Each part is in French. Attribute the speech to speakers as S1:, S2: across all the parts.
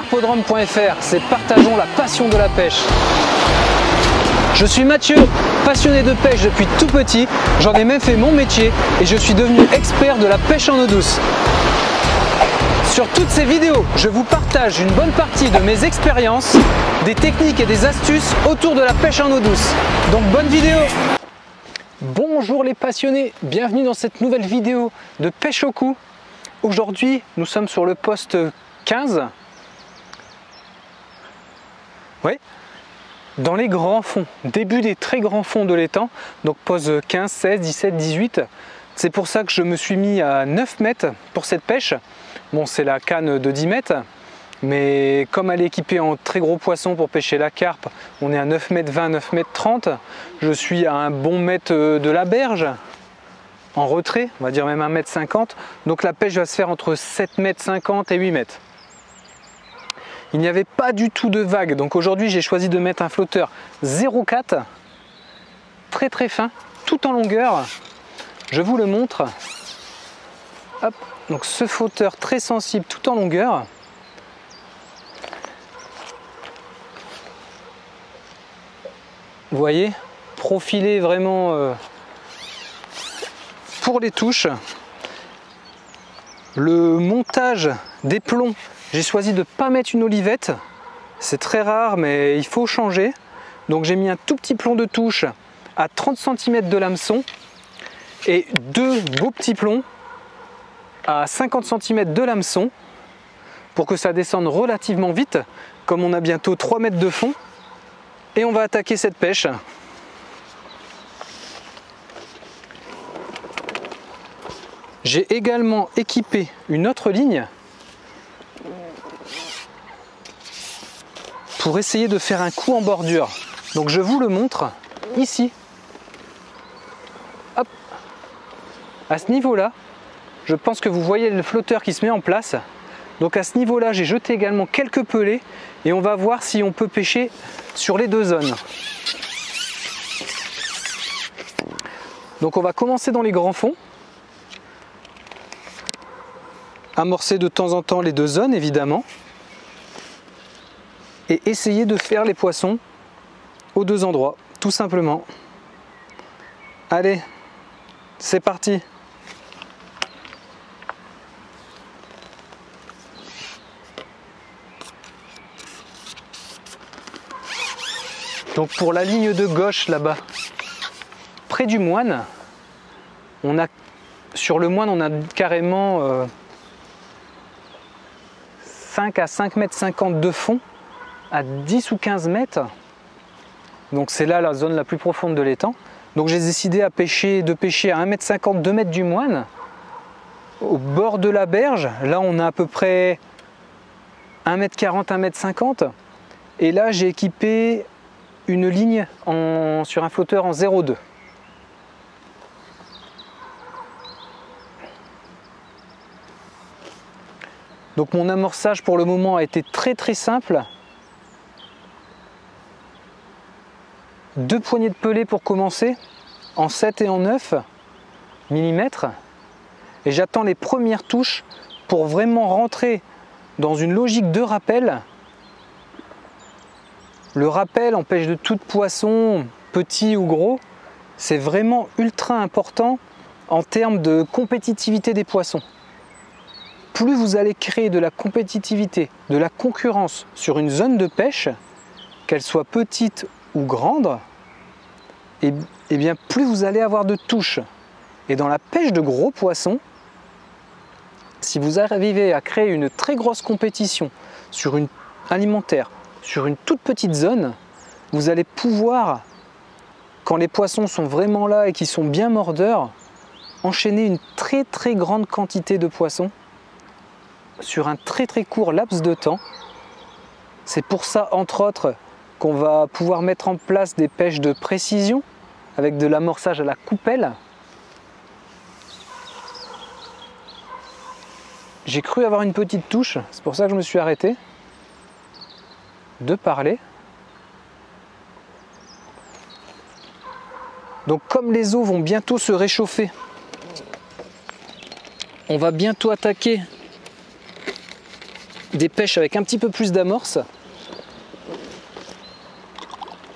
S1: carpodrome.fr, c'est partageons la passion de la pêche. Je suis Mathieu, passionné de pêche depuis tout petit, j'en ai même fait mon métier et je suis devenu expert de la pêche en eau douce. Sur toutes ces vidéos, je vous partage une bonne partie de mes expériences, des techniques et des astuces autour de la pêche en eau douce. Donc bonne vidéo! Bonjour les passionnés, bienvenue dans cette nouvelle vidéo de pêche au coup. Aujourd'hui, nous sommes sur le poste 15. Oui, dans les grands fonds, début des très grands fonds de l'étang, donc poste 15, 16, 17, 18. C'est pour ça que je me suis mis à 9 mètres pour cette pêche. Bon, c'est la canne de 10 mètres, mais comme elle est équipée en très gros poissons pour pêcher la carpe, on est à 9 mètres 20, 9 mètres 30. Je suis à un bon mètre de la berge, en retrait, on va dire même 1 mètre 50. Donc la pêche va se faire entre 7 mètres 50 et 8 mètres. Il n'y avait pas du tout de vagues, donc aujourd'hui j'ai choisi de mettre un flotteur 0,4, très très fin, tout en longueur. Je vous le montre. Hop. Donc ce flotteur très sensible tout en longueur. Vous voyez, profilé vraiment pour les touches. Le montage des plombs, j'ai choisi de ne pas mettre une olivette. C'est très rare mais il faut changer. Donc j'ai mis un tout petit plomb de touche à 30 cm de l'hameçon et deux beaux petits plombs à 50 cm de l'hameçon pour que ça descende relativement vite, comme on a bientôt 3 mètres de fond, et on va attaquer cette pêche. J'ai également équipé une autre ligne pour essayer de faire un coup en bordure. Donc je vous le montre ici. Hop. À ce niveau-là, je pense que vous voyez le flotteur qui se met en place. Donc à ce niveau-là, j'ai jeté également quelques pelets et on va voir si on peut pêcher sur les deux zones. Donc on va commencer dans les grands fonds. Amorcer de temps en temps les deux zones évidemment. Et essayer de faire les poissons aux deux endroits, tout simplement. Allez, c'est parti! Donc pour la ligne de gauche là-bas, près du moine, sur le moine on a carrément 5 à 5 mètres 50 de fond à 10 ou 15 mètres. Donc c'est là la zone la plus profonde de l'étang. Donc j'ai décidé de pêcher à 1 mètre 50, 2 mètres du moine, au bord de la berge. Là on a à peu près 1 mètre 40, 1 mètre 50. Et là j'ai équipé une ligne sur un flotteur en 0,2. Donc mon amorçage pour le moment a été très très simple. 2 poignées de pelés pour commencer, en 7 et en 9 mm. Et j'attends les premières touches pour vraiment rentrer dans une logique de rappel. Le rappel en pêche de tout poisson, petit ou gros, c'est vraiment ultra important en termes de compétitivité des poissons. Plus vous allez créer de la compétitivité, de la concurrence sur une zone de pêche, qu'elle soit petite ou grande, et bien plus vous allez avoir de touches. Et dans la pêche de gros poissons, si vous arrivez à créer une très grosse compétition sur une alimentaire, sur une toute petite zone, vous allez pouvoir, quand les poissons sont vraiment là et qui sont bien mordeurs, enchaîner une très très grande quantité de poissons sur un très très court laps de temps. C'est pour ça, entre autres, qu'on va pouvoir mettre en place des pêches de précision avec de l'amorçage à la coupelle. J'ai cru avoir une petite touche, c'est pour ça que je me suis arrêté de parler. Donc comme les eaux vont bientôt se réchauffer, on va bientôt attaquer des pêches avec un petit peu plus d'amorce.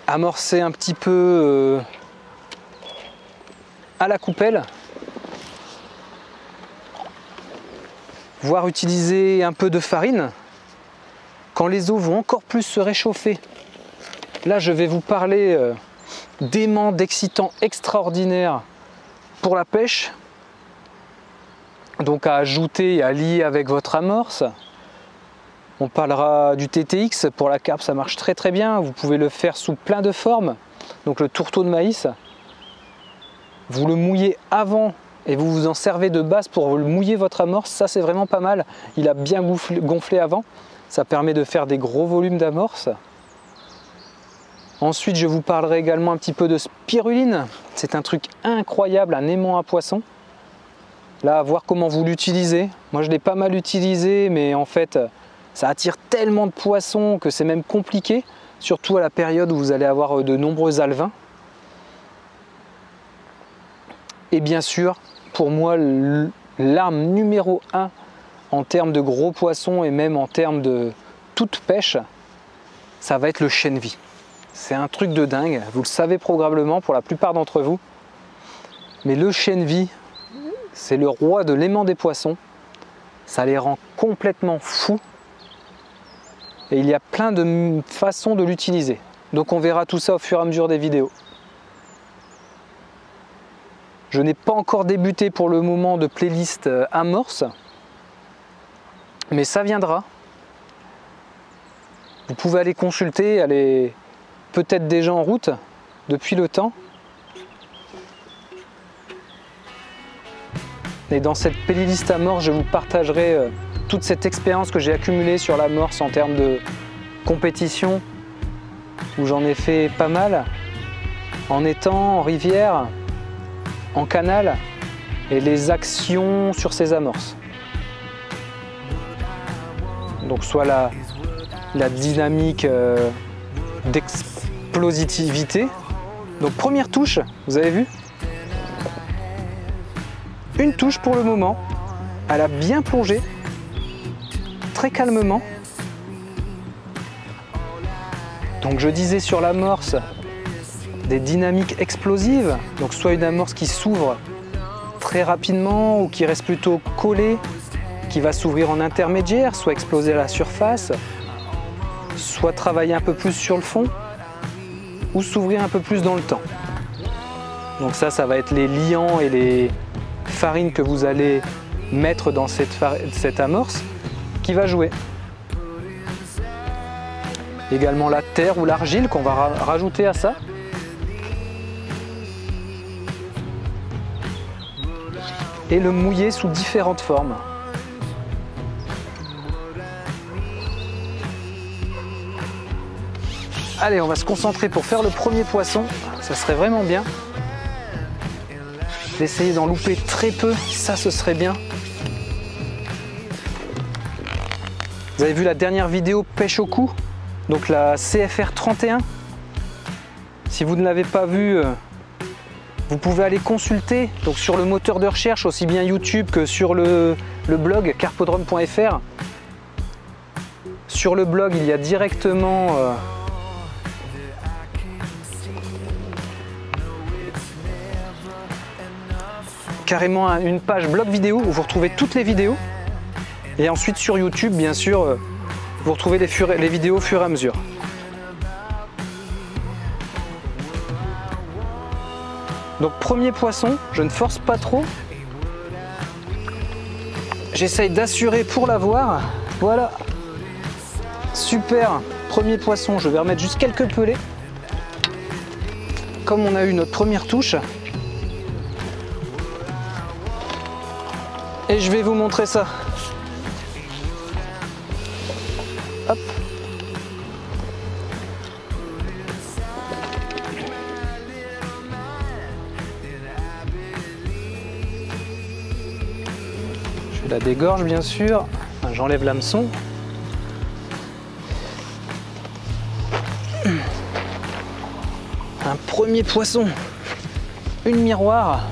S1: Amorcer un petit peu à la coupelle. Voire utiliser un peu de farine. Quand les eaux vont encore plus se réchauffer, là je vais vous parler d'aimants, d'excitants extraordinaires pour la pêche. Donc à ajouter et à lier avec votre amorce. On parlera du TTX, pour la carpe ça marche très très bien, vous pouvez le faire sous plein de formes. Donc le tourteau de maïs, vous le mouillez avant et vous vous en servez de base pour mouiller votre amorce, ça c'est vraiment pas mal. Il a bien gonflé avant, ça permet de faire des gros volumes d'amorce. Ensuite je vous parlerai également un petit peu de spiruline, c'est un truc incroyable, un aimant à poisson. Là, à voir comment vous l'utilisez. Moi, je l'ai pas mal utilisé, mais en fait, ça attire tellement de poissons que c'est même compliqué, surtout à la période où vous allez avoir de nombreux alevins. Et bien sûr, pour moi, l'arme numéro 1 en termes de gros poissons et même en termes de toute pêche, ça va être le chènevis. C'est un truc de dingue, vous le savez probablement pour la plupart d'entre vous. Mais le chènevis, c'est le roi de l'aimant des poissons, ça les rend complètement fous et il y a plein de façons de l'utiliser. Donc on verra tout ça au fur et à mesure des vidéos. Je n'ai pas encore débuté pour le moment de playlist amorce, mais ça viendra. Vous pouvez aller consulter, elle est peut-être déjà en route depuis le temps. Et dans cette playlist amorce, je vous partagerai toute cette expérience que j'ai accumulée sur l'amorce en termes de compétition, où j'en ai fait pas mal, en étang, en rivière, en canal, et les actions sur ces amorces. Donc soit la dynamique d'explosivité. Donc première touche, vous avez vu ? Une touche pour le moment, elle a bien plongé, très calmement. Donc je disais sur l'amorce, des dynamiques explosives, donc soit une amorce qui s'ouvre très rapidement ou qui reste plutôt collée, qui va s'ouvrir en intermédiaire, soit exploser à la surface, soit travailler un peu plus sur le fond, ou s'ouvrir un peu plus dans le temps. Donc ça va être les liants et les farine que vous allez mettre dans cette amorce qui va jouer. Également la terre ou l'argile qu'on va rajouter à ça. Et le mouiller sous différentes formes. Allez, on va se concentrer pour faire le premier poisson, ça serait vraiment bien. D'essayer d'en louper très peu, ça ce serait bien. Vous avez vu la dernière vidéo pêche au cou, donc la CFR 31. Si vous ne l'avez pas vue, vous pouvez aller consulter donc sur le moteur de recherche, aussi bien YouTube que sur le blog carpodrome.fr. Sur le blog, il y a directement carrément une page blog vidéo où vous retrouvez toutes les vidéos. Et ensuite sur YouTube, bien sûr, vous retrouvez les vidéos au fur et à mesure. Donc premier poisson, je ne force pas trop. J'essaye d'assurer pour l'avoir. Voilà. Super. Premier poisson, je vais remettre juste quelques pelets. Comme on a eu notre première touche. Et je vais vous montrer ça. Hop. Je la dégorge bien sûr. Enfin, j'enlève l'hameçon. Un premier poisson. Une miroir.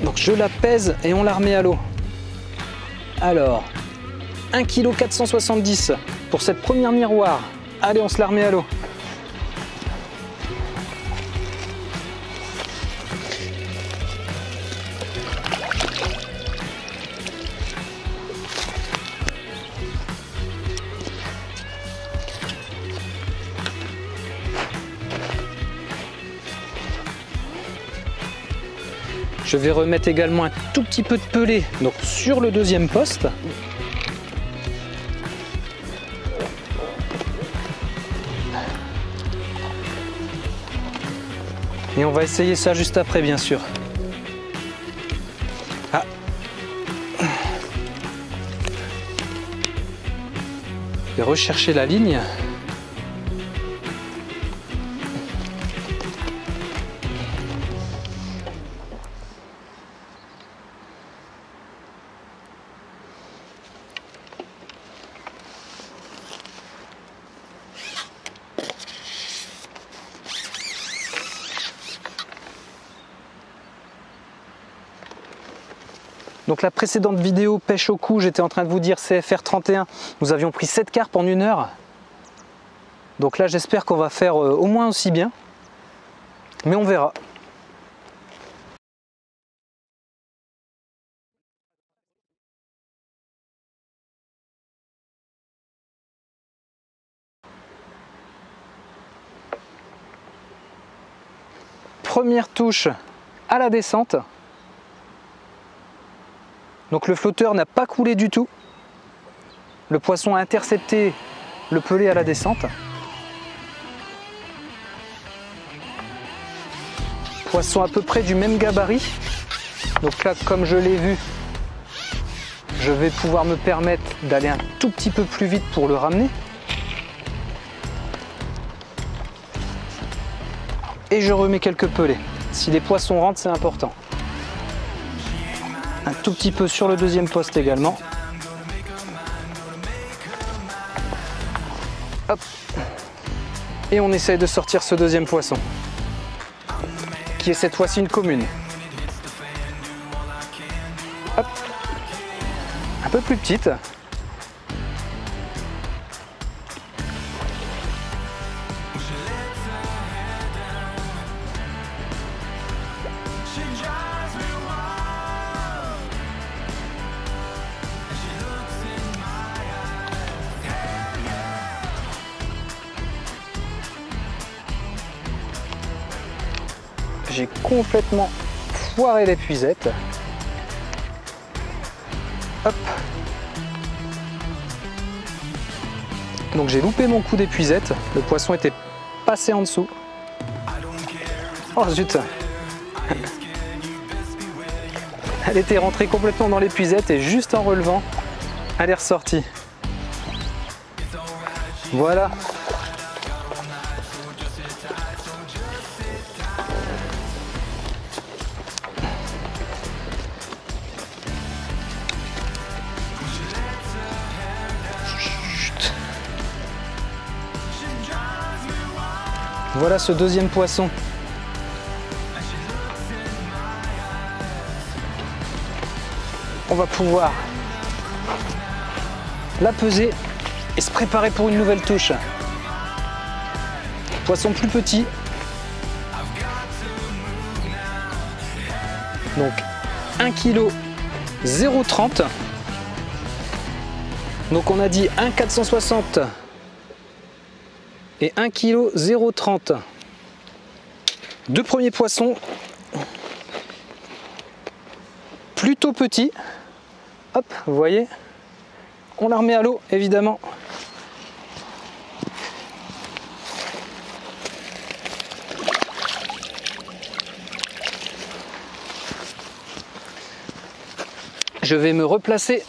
S1: Donc je la pèse et on la remet à l'eau. Alors, 1,470 kg pour cette première miroir. Allez, on se la remet à l'eau. Je vais remettre également un tout petit peu de pelé donc sur le deuxième poste. Et on va essayer ça juste après, bien sûr. Ah. Je vais rechercher la ligne. Donc la précédente vidéo pêche au cou, j'étais en train de vous dire CFR 31, nous avions pris 7 carpes en 1 heure. Donc là j'espère qu'on va faire au moins aussi bien, mais on verra. Première touche à la descente. Donc le flotteur n'a pas coulé du tout. Le poisson a intercepté le pelé à la descente. Poisson à peu près du même gabarit. Donc là, comme je l'ai vu, je vais pouvoir me permettre d'aller un tout petit peu plus vite pour le ramener. Et je remets quelques pelés. Si les poissons rentrent, c'est important. Un tout petit peu sur le deuxième poste également. Hop. Et on essaye de sortir ce deuxième poisson, qui est cette fois-ci une commune. Hop. Un peu plus petite. J'ai complètement foiré l'épuisette. Hop. Donc j'ai loupé mon coup d'épuisette. Le poisson était passé en dessous. Oh zut. Elle était rentrée complètement dans l'épuisette et juste en relevant, elle est ressortie. Voilà. Voilà ce deuxième poisson. On va pouvoir la peser et se préparer pour une nouvelle touche. Poisson plus petit. Donc 1,030 kg. Donc on a dit 1,460 kg et 1,030 kg. Deux premiers poissons. Plutôt petits. Hop, vous voyez. On la remet à l'eau, évidemment. Je vais me replacer.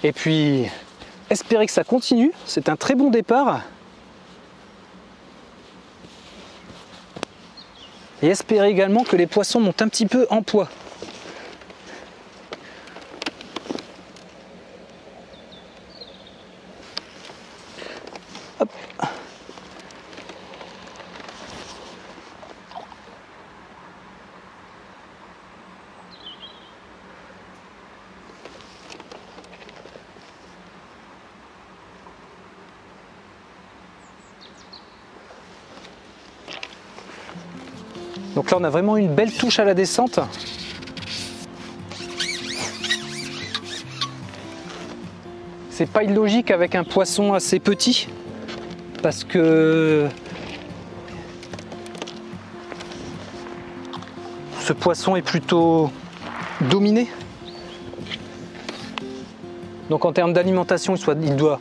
S1: Et puis, espérer que ça continue. C'est un très bon départ. Et espérer également que les poissons montent un petit peu en poids. Hop. Donc là on a vraiment une belle touche à la descente. C'est pas illogique avec un poisson assez petit parce que ce poisson est plutôt dominé. Donc en termes d'alimentation, il doit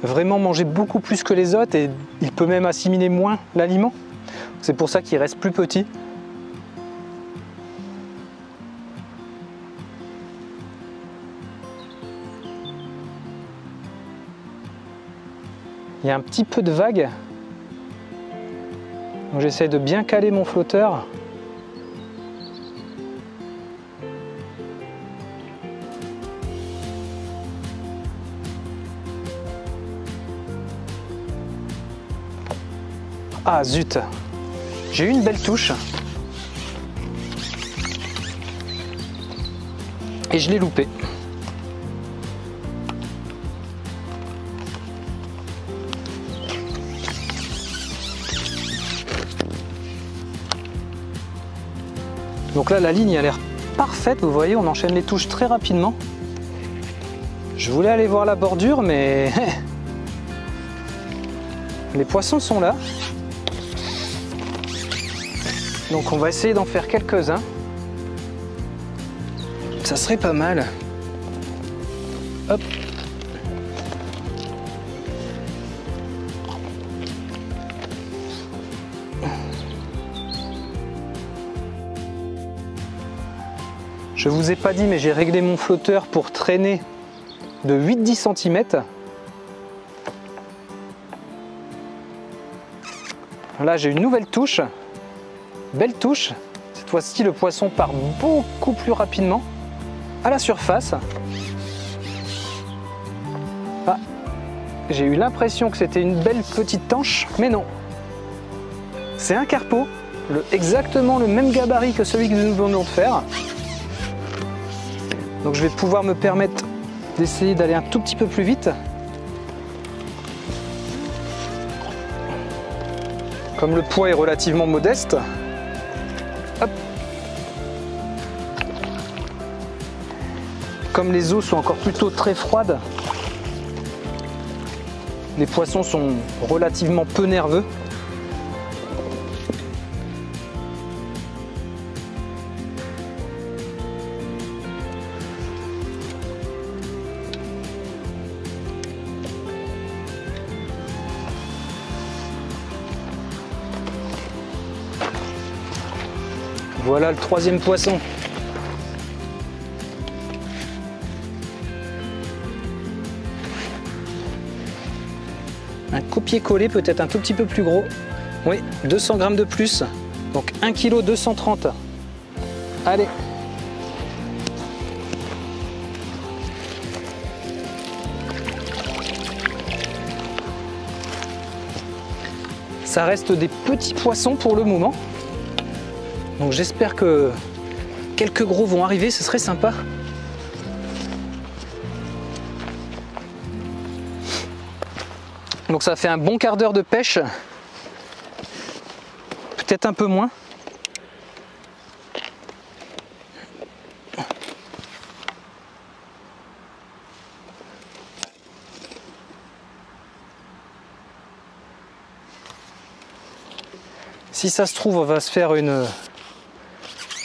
S1: vraiment manger beaucoup plus que les autres et il peut même assimiler moins l'aliment. C'est pour ça qu'il reste plus petit. Il y a un petit peu de vague. Donc j'essaie de bien caler mon flotteur. Ah zut, j'ai eu une belle touche et je l'ai loupé. Donc là la ligne a l'air parfaite, vous voyez on enchaîne les touches très rapidement. Je voulais aller voir la bordure mais les poissons sont là. Donc on va essayer d'en faire quelques-uns. Ça serait pas mal. Hop. Je vous ai pas dit mais j'ai réglé mon flotteur pour traîner de 8-10 cm. Là j'ai une nouvelle touche. Belle touche, cette fois-ci le poisson part beaucoup plus rapidement à la surface. Ah, j'ai eu l'impression que c'était une belle petite tanche, mais non. C'est un carpeau, exactement le même gabarit que celui que nous venons de faire. Donc je vais pouvoir me permettre d'essayer d'aller un tout petit peu plus vite. Comme le poids est relativement modeste. Hop. Comme les eaux sont encore plutôt très froides, les poissons sont relativement peu nerveux. Voilà le troisième poisson. Un copier-coller peut-être un tout petit peu plus gros. Oui, 200 grammes de plus. Donc 1 kg 230. Allez. Ça reste des petits poissons pour le moment. Donc j'espère que quelques gros vont arriver, ce serait sympa. Donc ça fait un bon quart d'heure de pêche. Peut-être un peu moins. Si ça se trouve, on va se faire une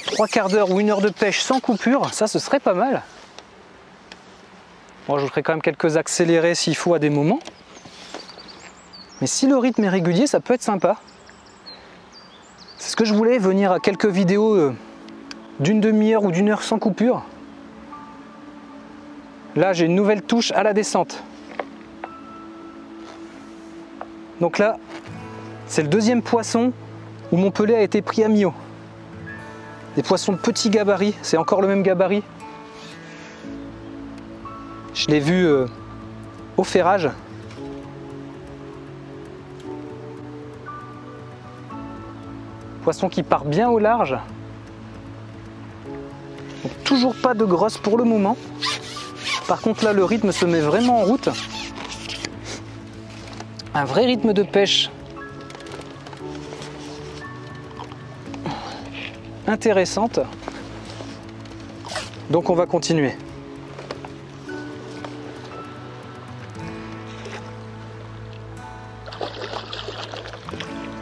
S1: 3/4 d'heure ou 1 heure de pêche sans coupure, ça ce serait pas mal. Bon, je ferai quand même quelques accélérés s'il faut à des moments. Mais si le rythme est régulier, ça peut être sympa. C'est ce que je voulais, venir à quelques vidéos d'une demi-heure ou d'1 heure sans coupure. Là, j'ai une nouvelle touche à la descente. Donc là, c'est le deuxième poisson où mon pelet a été pris à mi-eau. Des poissons de petit gabarit, c'est encore le même gabarit. Je l'ai vu au ferrage. Poisson qui part bien au large. Donc, toujours pas de grosse pour le moment. Par contre là le rythme se met vraiment en route. Un vrai rythme de pêche. intéressante. Donc on va continuer.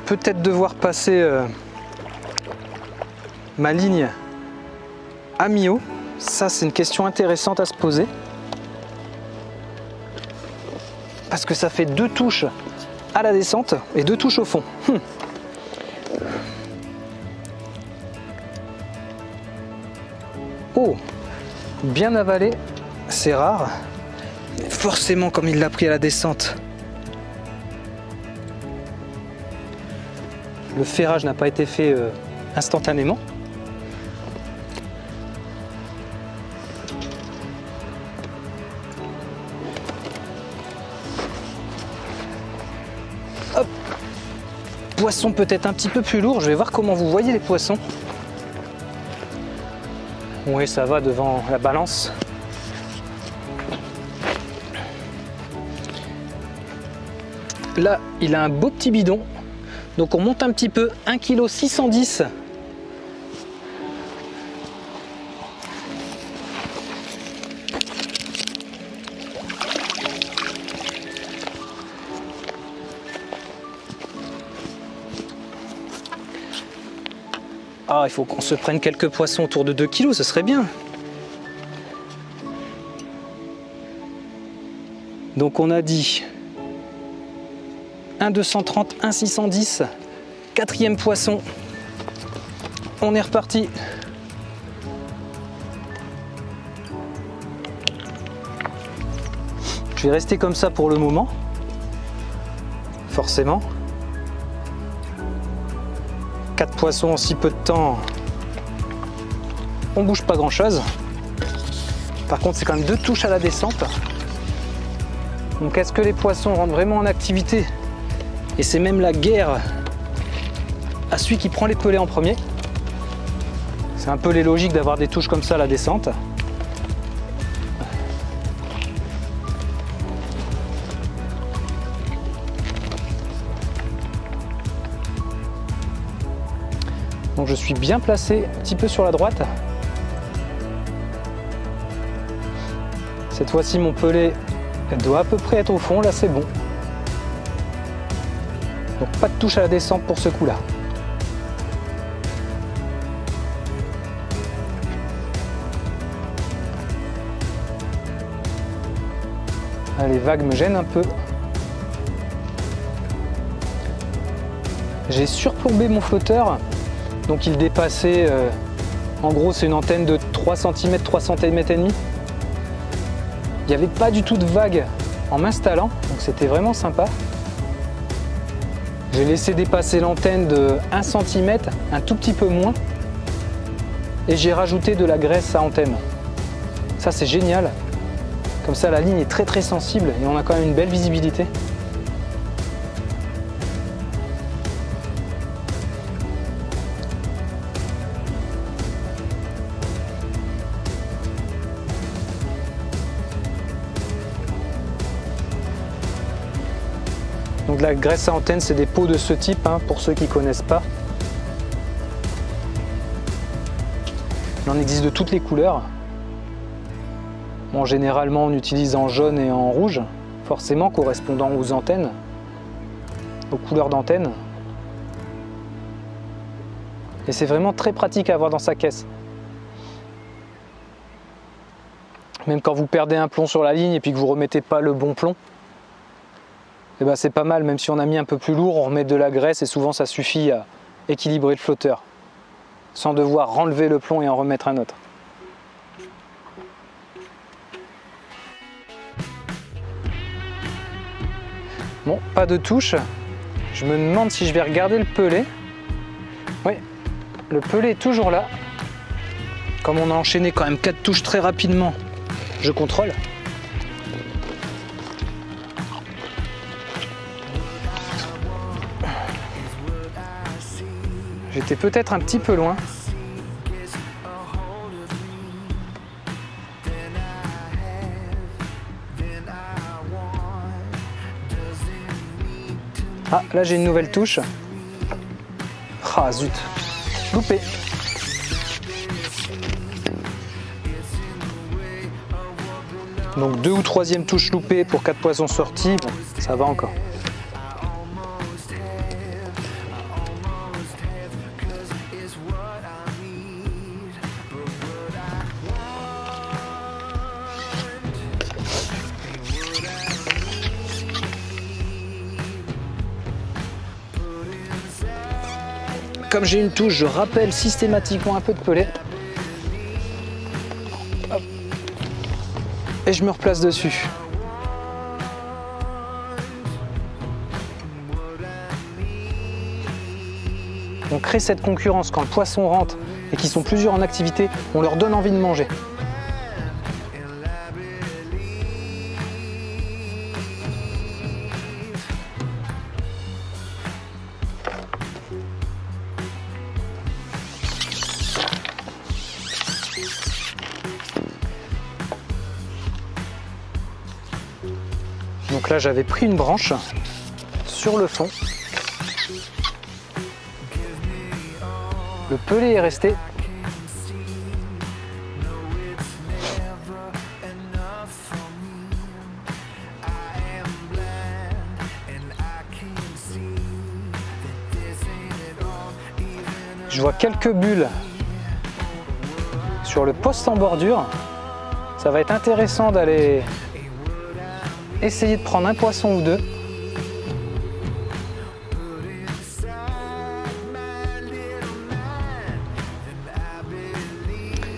S1: Peut-être devoir passer ma ligne à mi-haut. Ça, c'est une question intéressante à se poser. Parce que ça fait 2 touches à la descente et 2 touches au fond. Oh, bien avalé, c'est rare. Mais forcément, comme il l'a pris à la descente, le ferrage n'a pas été fait instantanément. Hop. Poisson peut-être un petit peu plus lourd. Je vais voir comment vous voyez les poissons. Oui, ça va devant la balance. Là, il a un beau petit bidon. Donc on monte un petit peu, 1,610 kg. Ah, il faut qu'on se prenne quelques poissons autour de 2 kg, ce serait bien. Donc on a dit 1,230, 1,610, 4e poisson. On est reparti. Je vais rester comme ça pour le moment. Forcément. 4 poissons en si peu de temps, on bouge pas grand chose. Par contre, c'est quand même 2 touches à la descente. Donc est-ce que les poissons rentrent vraiment en activité? Et c'est même la guerre à celui qui prend les pelets en premier. C'est un peu les logiques d'avoir des touches comme ça à la descente. Donc je suis bien placé un petit peu sur la droite. Cette fois-ci mon pelet doit à peu près être au fond, là c'est bon. Donc pas de touche à la descente pour ce coup-là. Ah, les vagues me gênent un peu. J'ai surplombé mon flotteur. Donc il dépassait, en gros c'est une antenne de 3 cm, 3 cm et demi. Il n'y avait pas du tout de vague en m'installant, donc c'était vraiment sympa. J'ai laissé dépasser l'antenne de 1 cm, un tout petit peu moins. Et j'ai rajouté de la graisse à antenne. Ça c'est génial. Comme ça la ligne est très sensible et on a quand même une belle visibilité. Donc la graisse à antenne, c'est des pots de ce type, hein, pour ceux qui ne connaissent pas. Il en existe de toutes les couleurs. Bon, généralement, on utilise en jaune et en rouge, forcément correspondant aux antennes, aux couleurs d'antenne. Et c'est vraiment très pratique à avoir dans sa caisse. Même quand vous perdez un plomb sur la ligne et puis que vous ne remettez pas le bon plomb, eh ben c'est pas mal, même si on a mis un peu plus lourd, on remet de la graisse et souvent ça suffit à équilibrer le flotteur, sans devoir enlever le plomb et en remettre un autre. Bon, pas de touche. Je me demande si je vais regarder le pelet. Oui, le pelet est toujours là. Comme on a enchaîné quand même 4 touches très rapidement, je contrôle. J'étais peut-être un petit peu loin. Ah, là j'ai une nouvelle touche. Ah zut, loupé. Donc 2 ou 3e touche loupée pour 4 poissons sortis, bon, ça va encore. Comme j'ai une touche, je rappelle systématiquement un peu de pellet. Hop. Et je me replace dessus. On crée cette concurrence quand le poisson rentre et qu'ils sont plusieurs en activité, on leur donne envie de manger. Donc là, j'avais pris une branche sur le fond. Le pellet est resté. Je vois quelques bulles sur le poste en bordure. Ça va être intéressant d'aller essayer de prendre un poisson ou deux.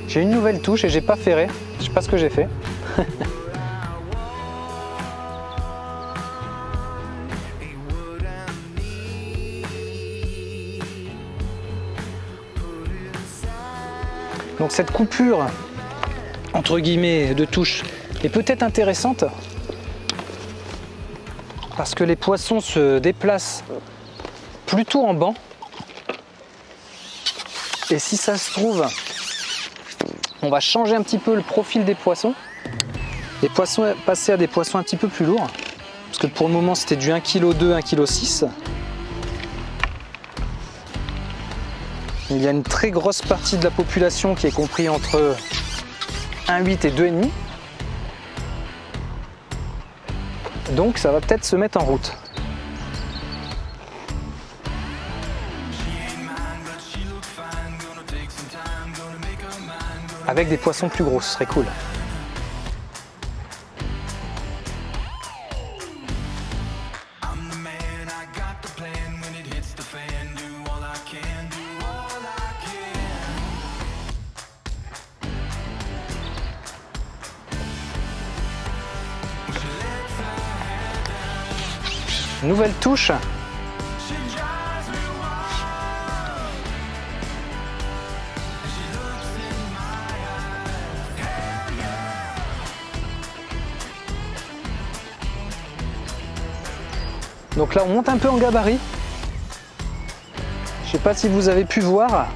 S1: J'ai une nouvelle touche et j'ai pas ferré. Je sais pas ce que j'ai fait. Donc cette coupure entre guillemets de touche est peut-être intéressante parce que les poissons se déplacent plutôt en banc. Et si ça se trouve, on va changer un petit peu le profil des poissons. Les poissons passer à des poissons un petit peu plus lourds. Parce que pour le moment c'était du 1,2 kg, 1,6 kg. Il y a une très grosse partie de la population qui est compris entre 1,8 et 2,5 kg. Donc ça va peut-être se mettre en route. Avec des poissons plus gros, ce serait cool. Nouvelle touche. Donc là on monte un peu en gabarit. Je sais pas si vous avez pu voir.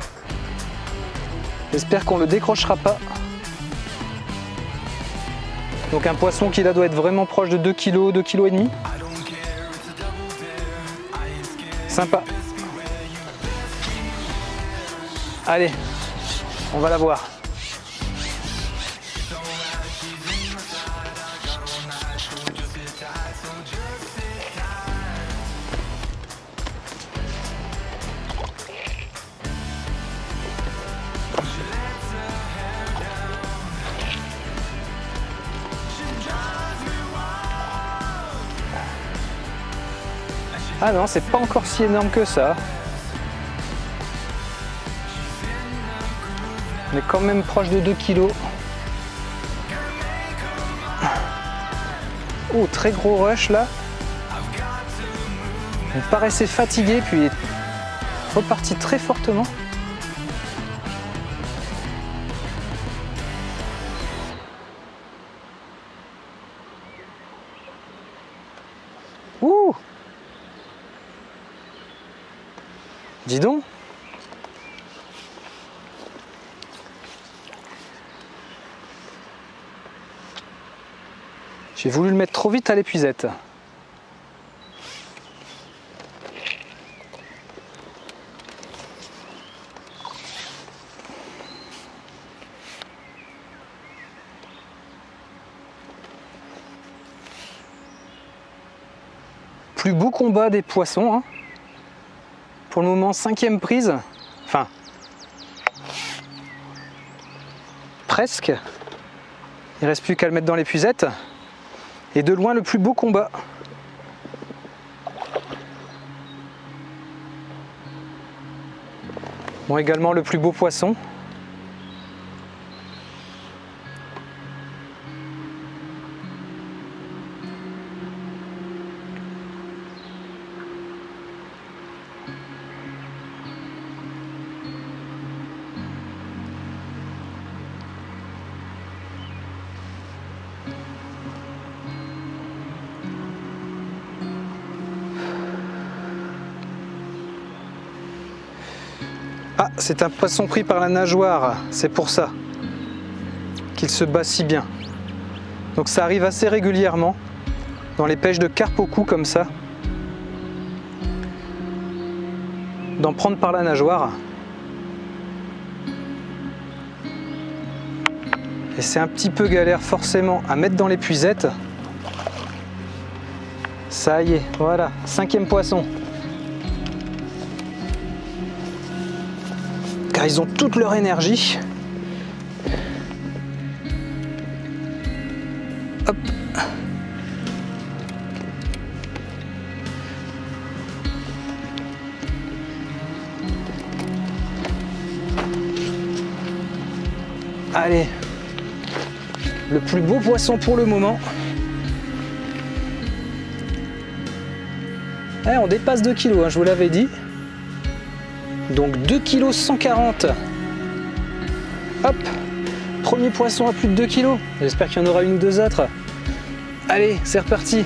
S1: J'espère qu'on le décrochera pas. Donc un poisson qui là doit être vraiment proche de 2 kg, 2,5 kg. Sympa. Allez, on va la voir. Ah non, c'est pas encore si énorme que ça. On est quand même proche de 2 kg. Oh, très gros rush là. Il paraissait fatigué, puis il est reparti très fortement. Ouh! Dis donc. J'ai voulu le mettre trop vite à l'épuisette. plus beau combat des poissons, hein. Pour le moment, 5e prise. Enfin, presque. Il ne reste plus qu'à le mettre dans l'épuisette. Et de loin, le plus beau combat. Bon, également le plus beau poisson. Ah, c'est un poisson pris par la nageoire, c'est pour ça qu'il se bat si bien. Donc ça arrive assez régulièrement dans les pêches de carpe au cou comme ça, d'en prendre par la nageoire. Et c'est un petit peu galère forcément à mettre dans l'épuisette. Ça y est, voilà, 5e poisson. Car ils ont toute leur énergie. Hop. Allez, le plus beau poisson pour le moment. Eh, on dépasse 2 kg, hein, je vous l'avais dit. Donc 2 kg 140. Hop, premier poisson à plus de 2 kg. J'espère qu'il y en aura une ou deux autres. Allez, c'est reparti.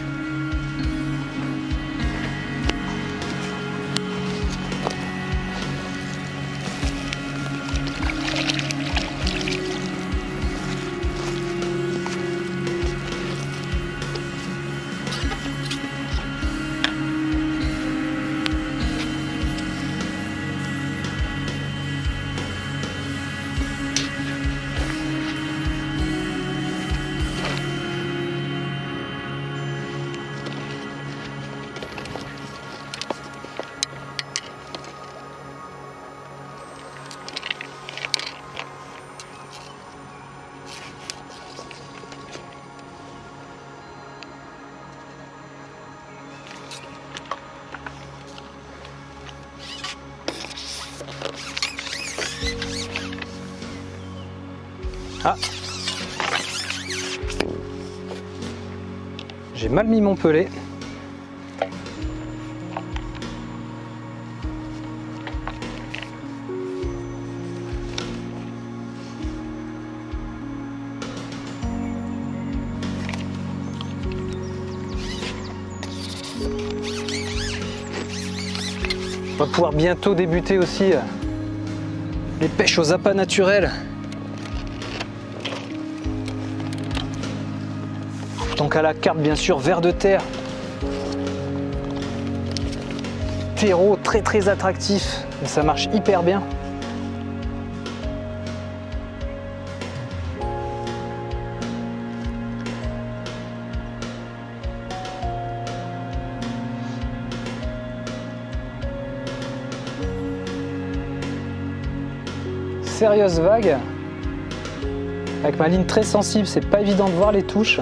S1: Ah, j'ai mal mis mon pelet. On va pouvoir bientôt débuter aussi les pêches aux appâts naturels. Donc à la carpe, bien sûr, vers de terre. Terreau très attractif, et ça marche hyper bien. Sérieuse vague. Avec ma ligne très sensible, c'est pas évident de voir les touches.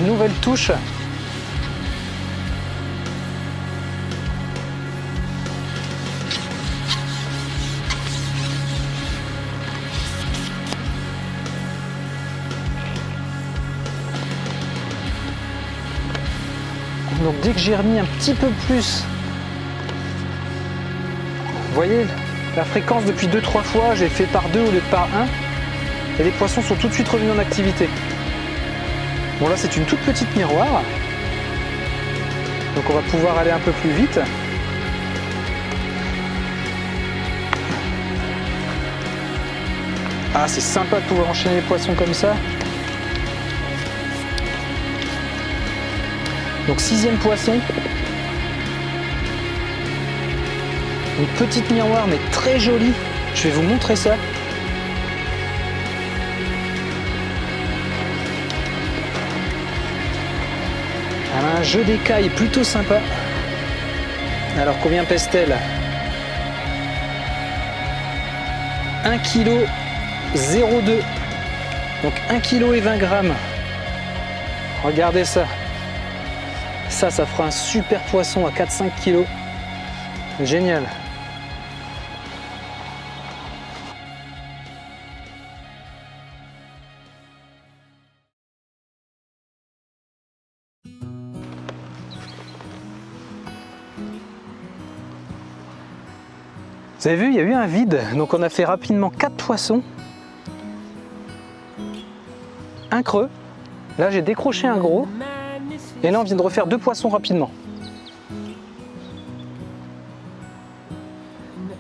S1: Nouvelle touche. Donc dès que j'ai remis un petit peu plus, vous voyez la fréquence depuis 2-3 fois, j'ai fait par 2 au lieu de par 1 et les poissons sont tout de suite revenus en activité. Bon là c'est une toute petite miroir, donc on va pouvoir aller un peu plus vite. Ah, c'est sympa de pouvoir enchaîner les poissons comme ça. Donc 6e poisson. Une petite miroir mais très jolie. Je vais vous montrer ça. Elle a un jeu d'écailles plutôt sympa. Alors combien pèse-t-elle? 1 kg 0,2. Donc 1 kg et 20 grammes. Regardez ça. Ça fera un super poisson à 4-5 kg. Génial. Vous avez vu, il y a eu un vide, donc on a fait rapidement 4 poissons. Un creux. Là, j'ai décroché un gros. Et là, on vient de refaire 2 poissons rapidement.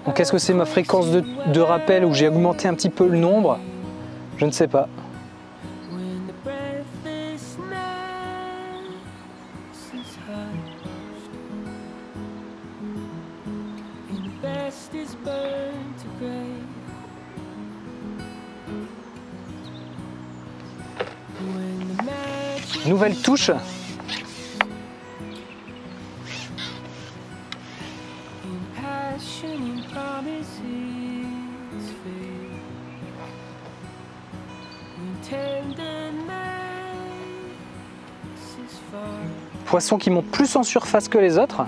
S1: Donc, est-ce que c'est ma fréquence de rappel où j'ai augmenté un petit peu le nombre? Je ne sais pas. Nouvelle touche. Poisson qui monte plus en surface que les autres.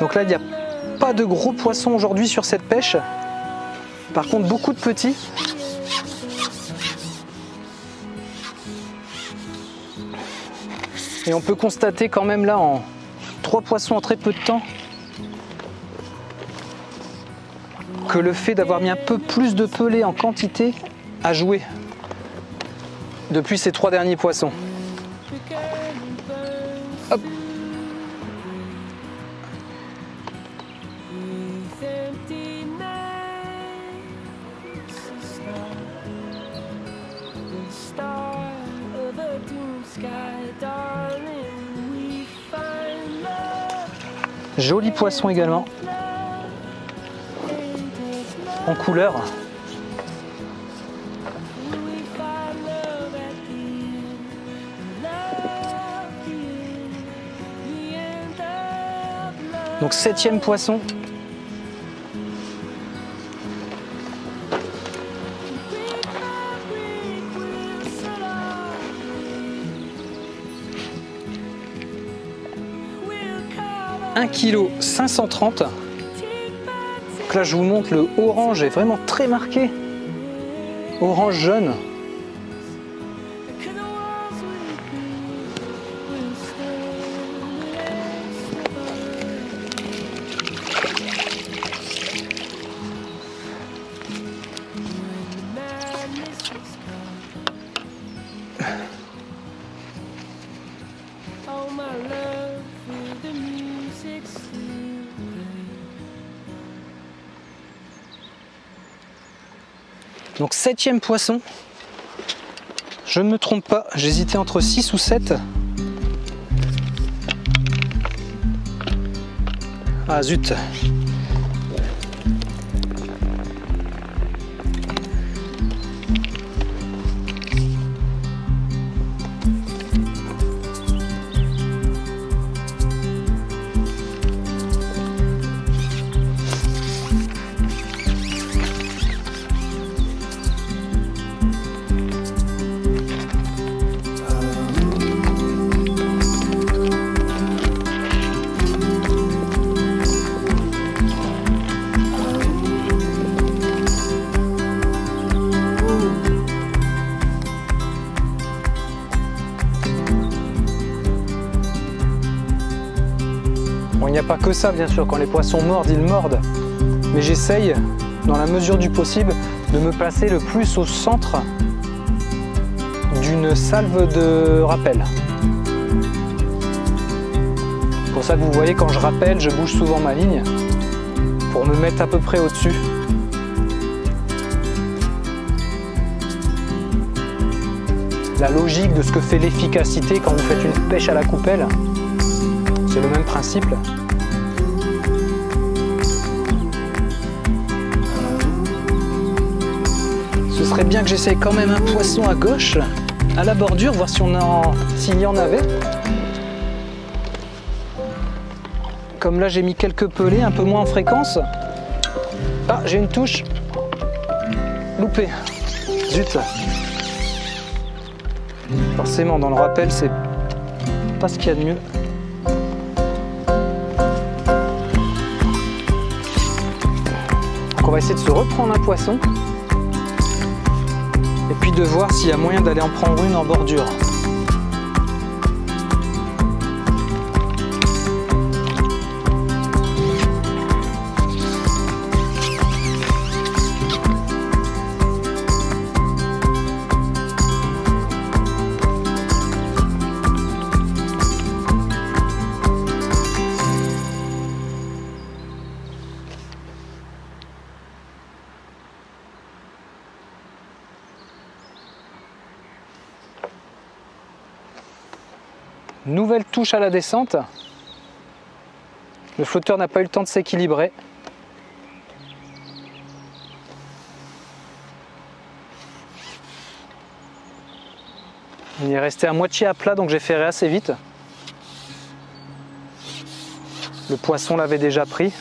S1: Donc là, il n'y a pas de gros poissons aujourd'hui sur cette pêche. Par contre, beaucoup de petits. Et on peut constater quand même là, en 3 poissons en très peu de temps, que le fait d'avoir mis un peu plus de pelés en quantité a joué depuis ces 3 derniers poissons. Hop. Joli poisson également, en couleur. Donc 7e poisson. Un kg 530. Donc là je vous montre, le orange est vraiment très marqué. Orange jaune. Donc 7e poisson, je ne me trompe pas, j'hésitais entre 6 ou 7. Ah zut. Bon, il n'y a pas que ça, bien sûr, quand les poissons mordent, ils mordent. Mais j'essaye, dans la mesure du possible, de me placer le plus au centre d'une salve de rappel. C'est pour ça que vous voyez, quand je rappelle, je bouge souvent ma ligne pour me mettre à peu près au-dessus. La logique de ce que fait l'efficacité quand vous faites une pêche à la coupelle, c'est le même principe. Ce serait bien que j'essaye quand même un poisson à gauche, à la bordure, voir s'il y en avait. Comme là j'ai mis quelques pelés, un peu moins en fréquence. Ah, j'ai une touche. Loupé. Zut. Forcément, dans le rappel, c'est pas ce qu'il y a de mieux. Donc on va essayer de se reprendre un poisson. Et puis de voir s'il y a moyen d'aller en prendre une en bordure. Nouvelle touche à la descente. Le flotteur n'a pas eu le temps de s'équilibrer. Il est resté à moitié à plat, donc j'ai ferré assez vite. Le poisson l'avait déjà pris.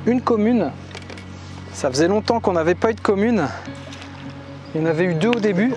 S1: Une commune, ça faisait longtemps qu'on n'avait pas eu de commune, il y en avait eu 2 au début.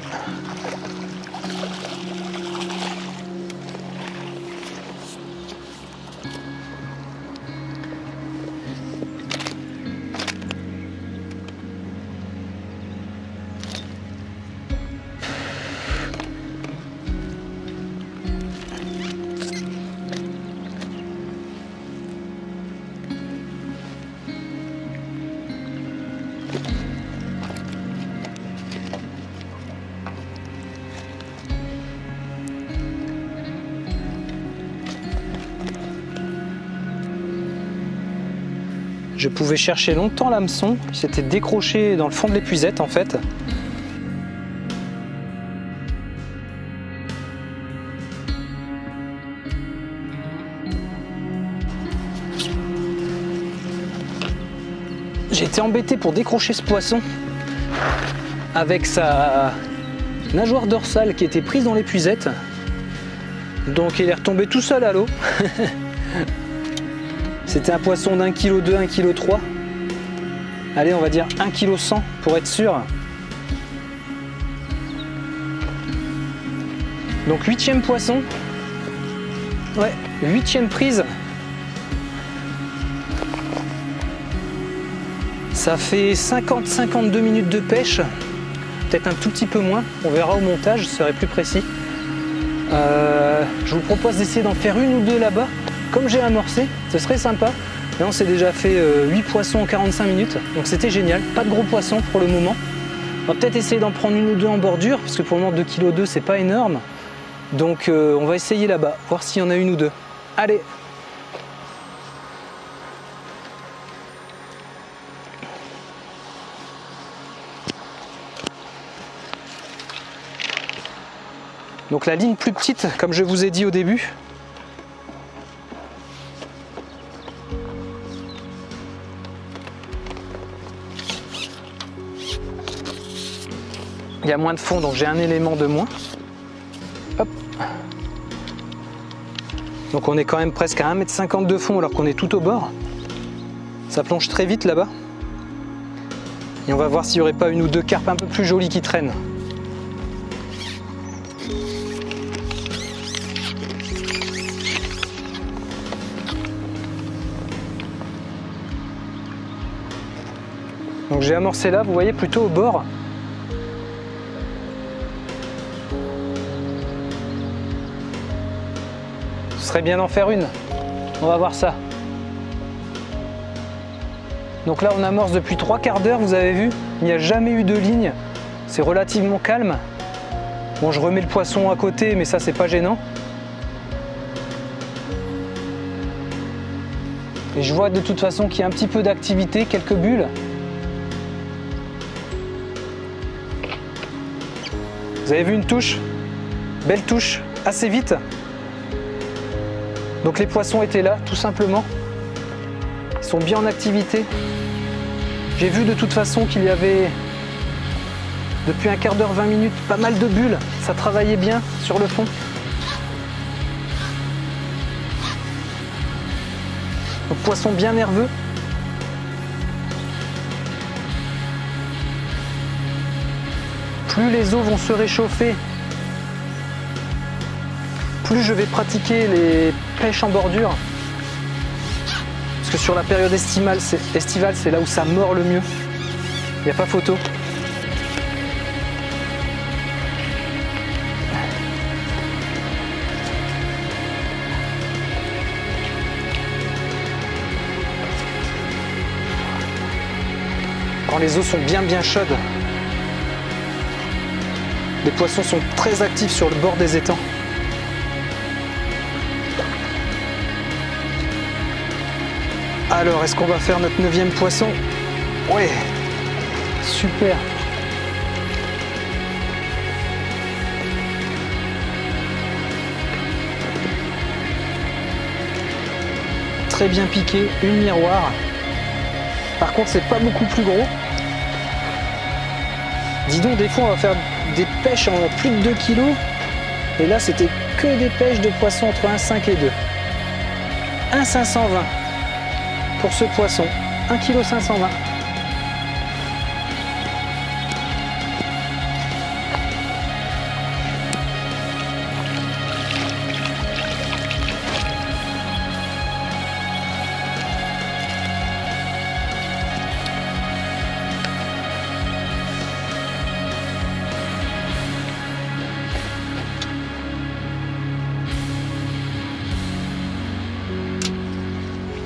S1: Je pouvais chercher longtemps l'hameçon, il s'était décroché dans le fond de l'épuisette en fait. J'ai été embêté pour décrocher ce poisson avec sa nageoire dorsale qui était prise dans l'épuisette. Donc il est retombé tout seul à l'eau. C'était un poisson d'1,2 kg, 1,3 kg. Allez, on va dire 1,1 kg pour être sûr. Donc 8e poisson. Ouais, 8e prise. Ça fait 50-52 minutes de pêche. Peut-être un tout petit peu moins. On verra au montage, je serai plus précis. Je vous propose d'essayer d'en faire une ou deux là-bas. Comme j'ai amorcé, ce serait sympa. Là, on s'est déjà fait 8 poissons en 45 minutes, donc c'était génial. Pas de gros poissons pour le moment. On va peut-être essayer d'en prendre une ou deux en bordure, parce que pour le moment 2,2 kg c'est pas énorme. Donc on va essayer là-bas, voir s'il y en a une ou deux. Allez! Donc la ligne plus petite, comme je vous ai dit au début. Il y a moins de fond, donc j'ai un élément de moins. Hop. Donc on est quand même presque à 1,50 m de fond alors qu'on est tout au bord. Ça plonge très vite là-bas. Et on va voir s'il n'y aurait pas une ou deux carpes un peu plus jolies qui traînent. Donc j'ai amorcé là, vous voyez, plutôt au bord. serait bien d'en faire une. On va voir ça. Donc là on amorce depuis 3/4 d'heure, vous avez vu, il n'y a jamais eu de ligne. C'est relativement calme. Bon, je remets le poisson à côté, mais ça c'est pas gênant. Et je vois de toute façon qu'il y a un petit peu d'activité, quelques bulles. Vous avez vu une touche? Belle touche, assez vite. Donc les poissons étaient là, tout simplement. Ils sont bien en activité. J'ai vu de toute façon qu'il y avait, depuis 1/4 d'heure, 20 minutes, pas mal de bulles. Ça travaillait bien sur le fond. Donc poisson bien nerveux. Plus les eaux vont se réchauffer, plus je vais pratiquer les pêches en bordure. Parce que sur la période estivale, c'est là où ça mord le mieux. Il n'y a pas photo. Quand les eaux sont bien chaudes, les poissons sont très actifs sur le bord des étangs. Alors, est-ce qu'on va faire notre 9e poisson? Ouais, super. Très bien piqué, une miroir. Par contre, c'est pas beaucoup plus gros. Dis donc, des fois, on va faire des pêches en plus de 2 kg. Et là, c'était que des pêches de poissons entre 1,5 et 2. 1,520 pour ce poisson. 1,520 kg.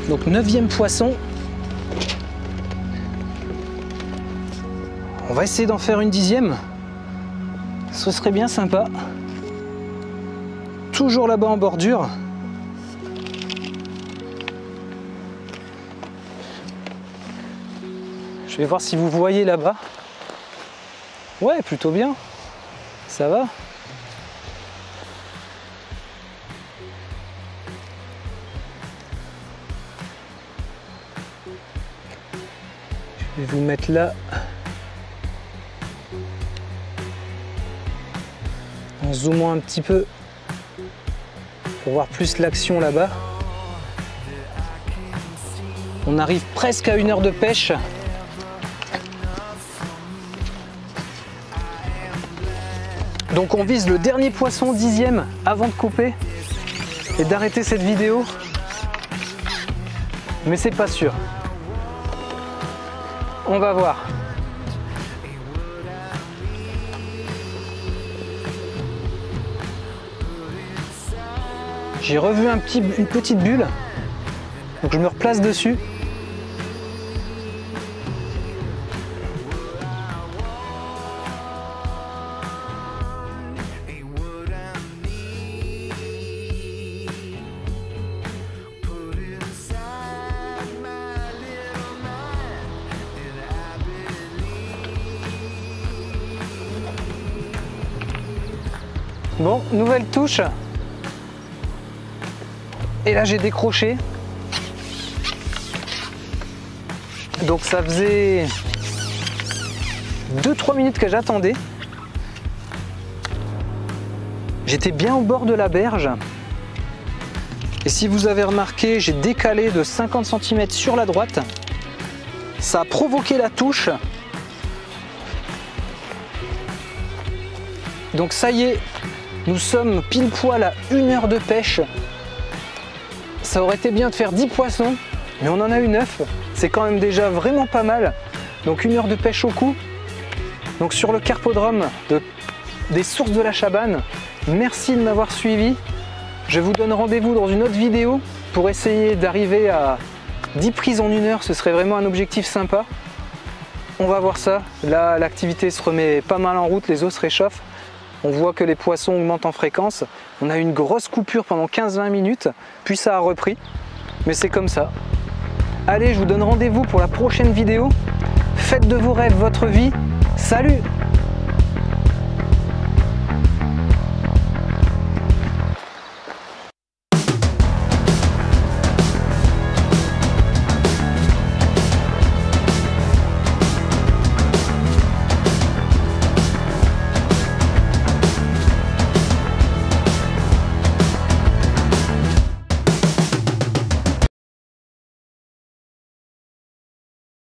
S1: Donc 9e poisson. On va essayer d'en faire une 10e. Ce serait bien sympa. Toujours là-bas en bordure. Je vais voir si vous voyez là-bas. Ouais, plutôt bien. Ça va. Je vais vous mettre là. En zoomant un petit peu pour voir plus l'action là-bas. On arrive presque à 1 heure de pêche. Donc on vise le dernier poisson 10e avant de couper et d'arrêter cette vidéo. Mais c'est pas sûr. On va voir. J'ai revu une petite bulle, donc je me replace dessus. Bon, nouvelle touche. Et là j'ai décroché. Donc ça faisait 2-3 minutes que j'attendais. J'étais bien au bord de la berge. Et si vous avez remarqué, j'ai décalé de 50 cm sur la droite. Ça a provoqué la touche. Donc ça y est, nous sommes pile poil à 1 heure de pêche. Ça aurait été bien de faire 10 poissons, mais on en a eu 9. C'est quand même déjà vraiment pas mal. Donc 1 heure de pêche au cou. Donc sur le carpodrome des sources de la Chabanne. Merci de m'avoir suivi. Je vous donne rendez-vous dans une autre vidéo pour essayer d'arriver à 10 prises en 1 heure. Ce serait vraiment un objectif sympa. On va voir ça. Là, l'activité se remet pas mal en route, les eaux se réchauffent. On voit que les poissons augmentent en fréquence. On a eu une grosse coupure pendant 15-20 minutes, puis ça a repris. Mais c'est comme ça. Allez, je vous donne rendez-vous pour la prochaine vidéo. Faites de vos rêves votre vie. Salut!